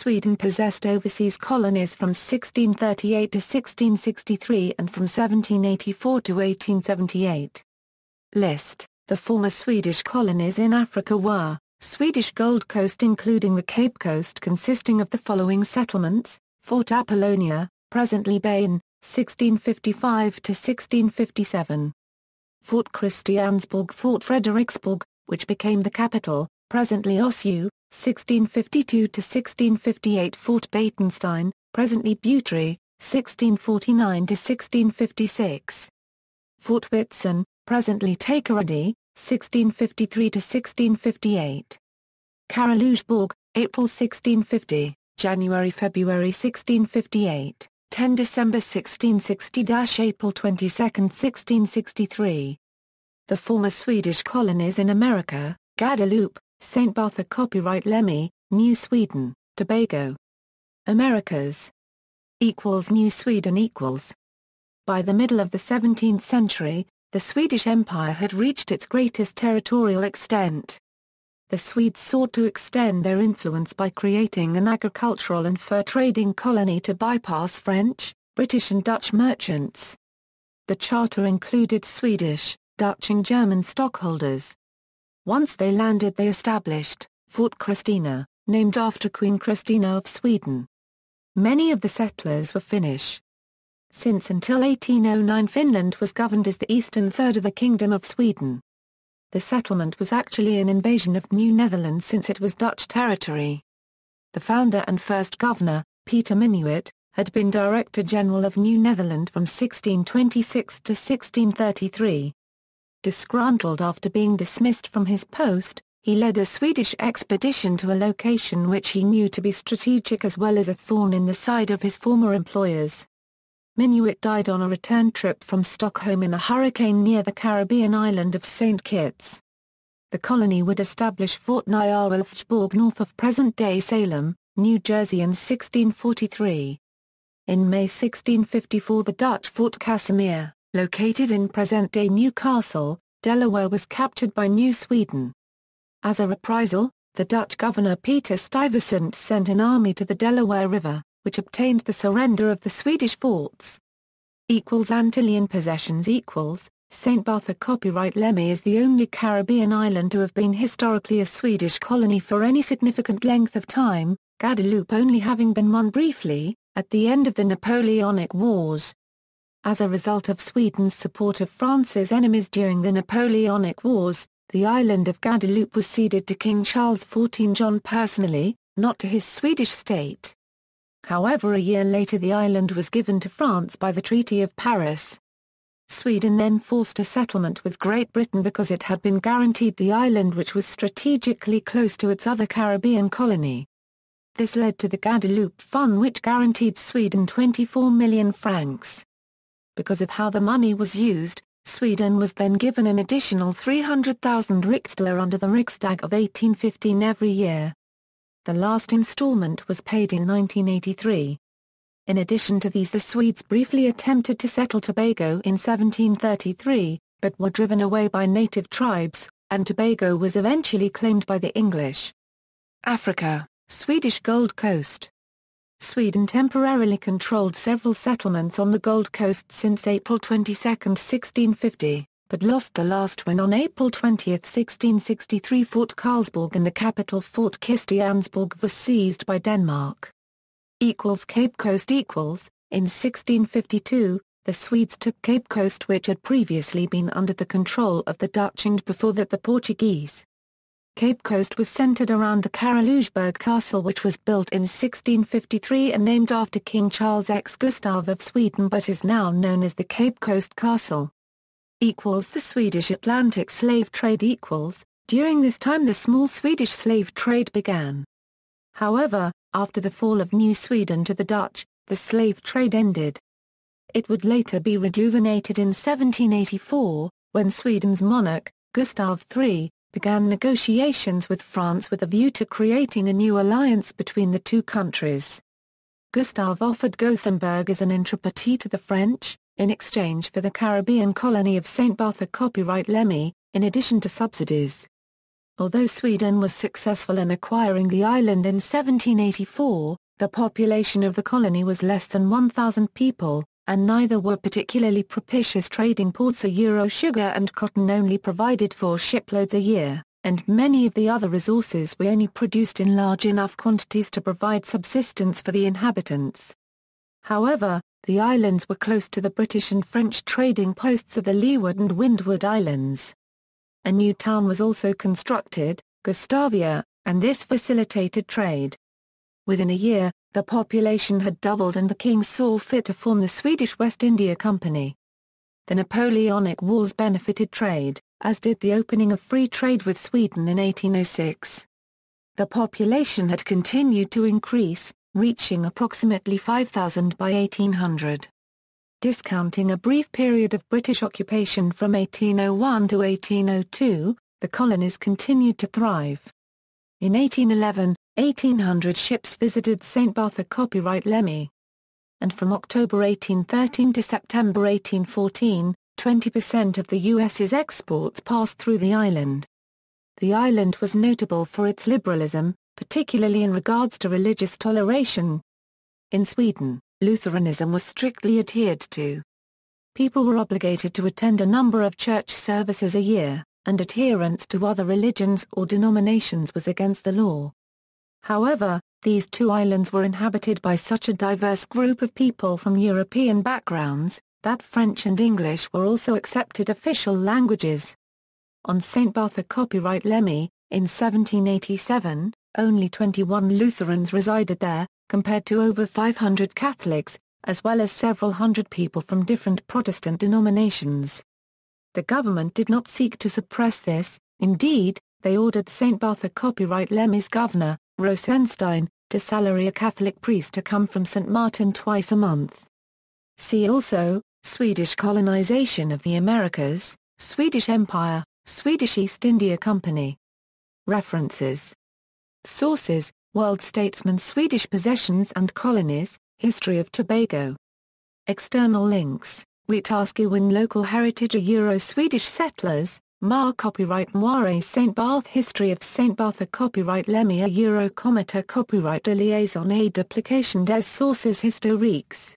Sweden possessed overseas colonies from 1638 to 1663 and from 1784 to 1878. List. The former Swedish colonies in Africa were: Swedish Gold Coast including the Cape Coast consisting of the following settlements: Fort Apollonia, presently Bayonne, 1655 to 1657. Fort Christiansborg, Fort Frederiksborg, which became the capital, presently Oslo, 1652 to 1658. Fort Batenstein, presently Butry, 1649 to 1656. Fort Whitsun, presently Takoradi, 1653 to 1658. Karalujborg, April 1650, January-February 1658, 10 December 1660–April 22, 1663. The former Swedish colonies in America: Guadeloupe, St. Bartholomew. Copyright Lemmy, New Sweden, Tobago. Americas. New Sweden . By the middle of the 17th century, the Swedish Empire had reached its greatest territorial extent. The Swedes sought to extend their influence by creating an agricultural and fur trading colony to bypass French, British and Dutch merchants. The charter included Swedish, Dutch and German stockholders. Once they landed, they established Fort Christina, named after Queen Christina of Sweden. Many of the settlers were Finnish. Since until 1809 Finland was governed as the eastern third of the Kingdom of Sweden. The settlement was actually an invasion of New Netherlands since it was Dutch territory. The founder and first governor, Peter Minuit, had been Director General of New Netherland from 1626 to 1633. Disgruntled after being dismissed from his post, he led a Swedish expedition to a location which he knew to be strategic as well as a thorn in the side of his former employers. Minuit died on a return trip from Stockholm in a hurricane near the Caribbean island of St. Kitts. The colony would establish Fort Nyarwalfsborg north of present-day Salem, New Jersey in 1643. In May 1654 the Dutch Fort Casimir, located in present-day Newcastle, Delaware, was captured by New Sweden. As a reprisal, the Dutch governor Peter Stuyvesant sent an army to the Delaware River, which obtained the surrender of the Swedish forts. Antillian possessions St. Bartholomew. Copyright Lemmy is the only Caribbean island to have been historically a Swedish colony for any significant length of time, Guadeloupe only having been one briefly, at the end of the Napoleonic Wars. As a result of Sweden's support of France's enemies during the Napoleonic Wars, the island of Guadeloupe was ceded to King Charles XIV John personally, not to his Swedish state. However, a year later the island was given to France by the Treaty of Paris. Sweden then forced a settlement with Great Britain because it had been guaranteed the island, which was strategically close to its other Caribbean colony. This led to the Guadeloupe Fund, which guaranteed Sweden 24 million francs. Because of how the money was used, Sweden was then given an additional 300,000 riksdaler under the Riksdag of 1815 every year. The last installment was paid in 1983. In addition to these, the Swedes briefly attempted to settle Tobago in 1733, but were driven away by native tribes, and Tobago was eventually claimed by the English. Africa, Swedish Gold Coast. Sweden temporarily controlled several settlements on the Gold Coast since April 22, 1650, but lost the last when on April 20, 1663 Fort Karlsborg and the capital Fort Christiansborg was seized by Denmark. Cape Coast In 1652, the Swedes took Cape Coast, which had previously been under the control of the Dutch and before that the Portuguese. Cape Coast was centered around the Karalujborg Castle, which was built in 1653 and named after King Charles X Gustav of Sweden, but is now known as the Cape Coast Castle. The Swedish Atlantic slave trade During this time the small Swedish slave trade began. However, after the fall of New Sweden to the Dutch, the slave trade ended. It would later be rejuvenated in 1784, when Sweden's monarch, Gustav III, began negotiations with France with a view to creating a new alliance between the two countries. Gustav offered Gothenburg as an entreaty to the French, in exchange for the Caribbean colony of St. Bartholomew. Copyright Lemmy, in addition to subsidies. Although Sweden was successful in acquiring the island in 1784, the population of the colony was less than 1,000 people, and neither were particularly propitious trading ports. Sugar and cotton only provided 4 shiploads a year, and many of the other resources were only produced in large enough quantities to provide subsistence for the inhabitants. However, the islands were close to the British and French trading posts of the Leeward and Windward Islands. A new town was also constructed, Gustavia, and this facilitated trade. Within a year, the population had doubled and the king saw fit to form the Swedish West India Company. The Napoleonic Wars benefited trade, as did the opening of free trade with Sweden in 1806. The population had continued to increase, reaching approximately 5,000 by 1800. Discounting a brief period of British occupation from 1801 to 1802, the colonies continued to thrive. In 1811, 1,800 ships visited St. Bartholomew copyright Lemmy. And from October 1813 to September 1814, 20% of the U.S.'s exports passed through the island. The island was notable for its liberalism, particularly in regards to religious toleration. In Sweden, Lutheranism was strictly adhered to. People were obligated to attend a number of church services a year, and adherence to other religions or denominations was against the law. However, these 2 islands were inhabited by such a diverse group of people from European backgrounds, that French and English were also accepted official languages. On St. Bartholomew copyright Lemmy, in 1787, only 21 Lutherans resided there, compared to over 500 Catholics, as well as several hundred people from different Protestant denominations. The government did not seek to suppress this, indeed, they ordered St. Bartholomew copyright Lemmy's governor, Rosenstein, to salary a Catholic priest to come from St. Martin twice a month. See also, Swedish colonization of the Americas, Swedish Empire, Swedish East India Company. References. Sources: World Statesman, Swedish Possessions and Colonies, History of Tobago. External links: Ritaskewin Local Heritage, Euro-Swedish Settlers, Mar Copyright Moire St. Barth History of St. Bartholomew Copyright Lemmy, Eurocometa Copyright de Liaison et d'Application des Sources Historiques.